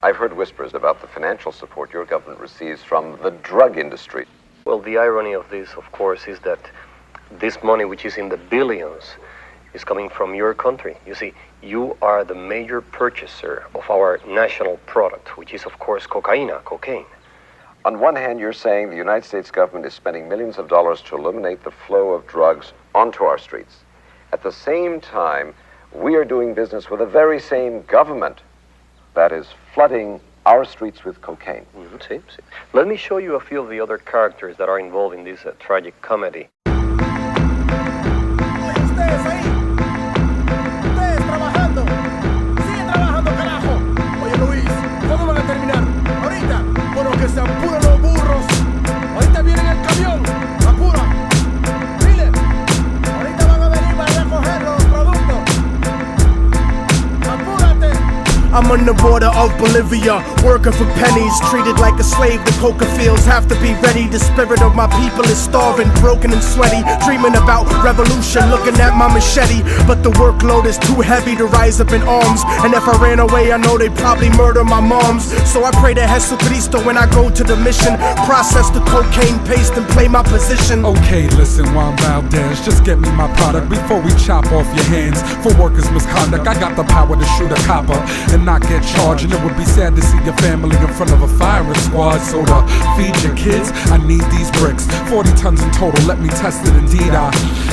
I've heard whispers about the financial support your government receives from the drug industry. Well, the irony of this, of course, is that this money, which is in the billions, is coming from your country. You see, you are the major purchaser of our national product, which is, of course, cocaine. On one hand, you're saying the United States government is spending millions of dollars to eliminate the flow of drugs onto our streets. At the same time, we are doing business with the very same government that is flooding our streets with cocaine. Sí. Let me show you a few of the other characters that are involved in this tragic comedy. I'm on the border of Bolivia, working for pennies, treated like a slave. The coca fields have to be ready. The spirit of my people is starving, broken and sweaty, dreaming about revolution, looking at my machete. But the workload is too heavy to rise up in arms, and if I ran away, I know they'd probably murder my moms. So I pray to Jesucristo when I go to the mission, process the cocaine paste and play my position. Okay, listen, Juan Valdez, just get me my product before we chop off your hands for workers' misconduct. I got the power to shoot a copper and not get charged, and it would be sad to see your family in front of a firing squad. So to feed your kids, I need these bricks, 40 tons in total, let me test it. Indeed,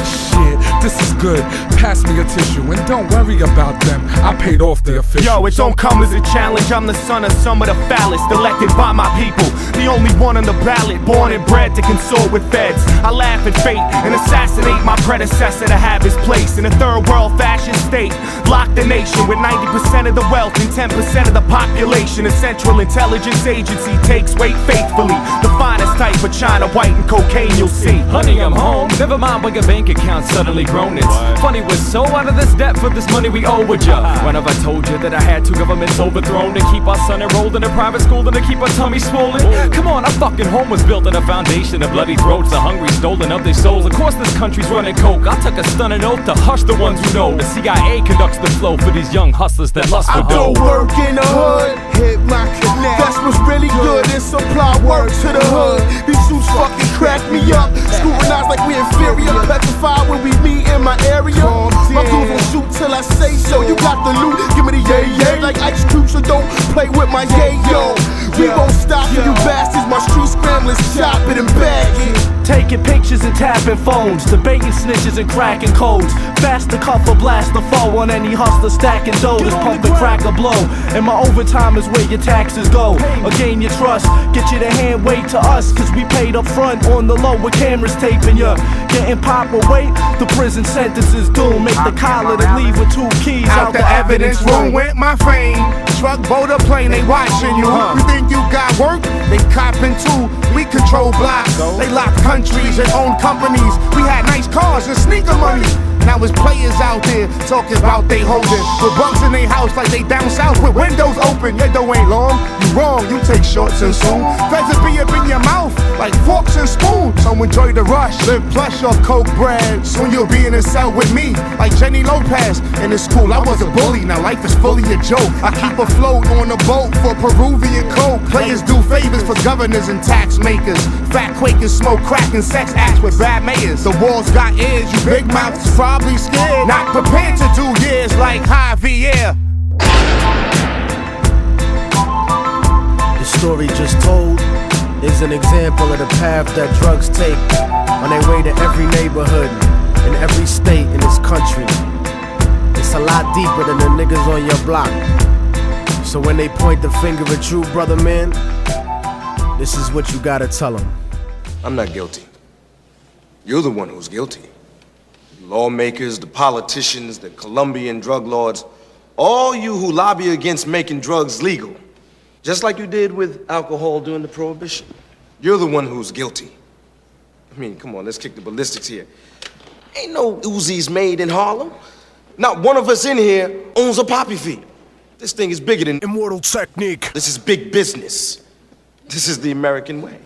shit, this is good, pass me a tissue, and don't worry about them, I paid off the official. Yo, it don't come as a challenge, I'm the son of some of the foulest, elected by my people, the only one on the ballot, born and bred to consort with feds. I laugh at fate and assassinate my predecessor to have his place in a third world fashion state. Lock the nation with 90% of the wealth and 10% of the population. A Central Intelligence Agency takes weight faithfully. The finest type of China white and cocaine you'll see. Honey, I'm home. Never mind why your bank account suddenly grown. It's funny, we're so out of this debt for this money we owe with ya. When have I told you that I had two governments overthrown to keep our son enrolled in a private school than to keep our tummy swollen? Come on, our fucking home was built on a foundation of bloody throats, the hungry stolen of their souls. Of course this country's running coke. I took a stunning oath to hush the ones who know. The CIA conducts the flow for these young hustlers that lust for dough. Work in the hood, hit my connect. That's what's really good, and supply work to the hood. These suits fucking crack me up, scrutinized like we inferior, petrified when we meet in my area. My groove will shoot till I say so. You got the loot, give me the yay like Ice Cube, so don't play with my yayo. We won't stop you bastards, my street scramblers, chop it and bag it. Taking pictures and tapping phones, debating snitches and cracking codes. Fast to cuff or blast the foe on any hustler stacking dough. Just pump and crack a blow, and my overtime is where your taxes go. Or gain your trust, get you to hand wait to us, cause we paid up front on the low with cameras taping ya. Getting pop or wait, the prison sentence is doomed. Make the collar to leave with 2 keys out the evidence room. Went my fame, truck, boat, or plane, they watching you. You think you got work? They copping too. We control blocks, they lock countries and own companies. We had nice cars and sneaker money. Now it's players out there talking about they holding with bucks in their house like they down south with windows open. Your dough ain't long, you wrong, you take shorts and soon feds will be up in your mouth like forks and spoons. So enjoy the rush, live plush off coke bread. Soon you'll be in a cell with me like Jenny Lopez. In the school I was a bully, now life is fully a joke. I keep afloat on a boat for Peruvian coke. Players do favors for governors and tax makers. Fat Quakers smoke crack and sex acts with bad mayors. The walls got ears, you big mouths probably scared, not prepared to do years like Javier. The story just told is an example of the path that drugs take on their way to every neighborhood in every state in this country. It's a lot deeper than the niggas on your block. So when they point the finger at you, brother man, this is what you gotta tell them. I'm not guilty. You're the one who's guilty. The lawmakers, the politicians, the Colombian drug lords, all you who lobby against making drugs legal, just like you did with alcohol during the Prohibition. You're the one who's guilty. I mean, come on, let's kick the ballistics here. Ain't no Uzis made in Harlem. Not one of us in here owns a poppy field. This thing is bigger than Immortal Technique. This is big business. This is the American way.